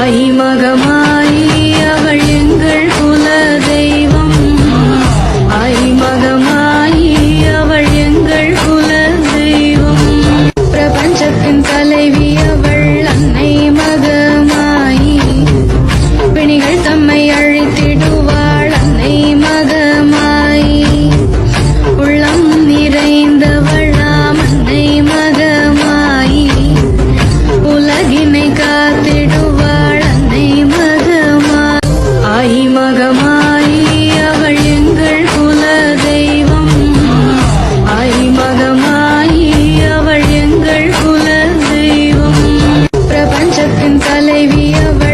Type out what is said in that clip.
ஐமகமாயி அவள் எங்கள் குல தெய்வம். ஐமகமாயி அவள் எங்கள் குல தெய்வம். பிரபஞ்சத்தின் தலைவி அவள் அன்னை மகமாயி. பிணிகள் தம்மை அழித்திடுவாள் அன்னை மகமாயி. உள்ளம் நிறைந்தவளாம் அன்னை மகமாயி. உலகினை காத்திடுவாள் அன்னை மகமாயி. ஐமகமாயி அவள் எங்கள் குல தெய்வம். ஐமகமாயி அவள் எங்கள் குல தெய்வம். பிரபஞ்சத்தின் தலைவி அவள்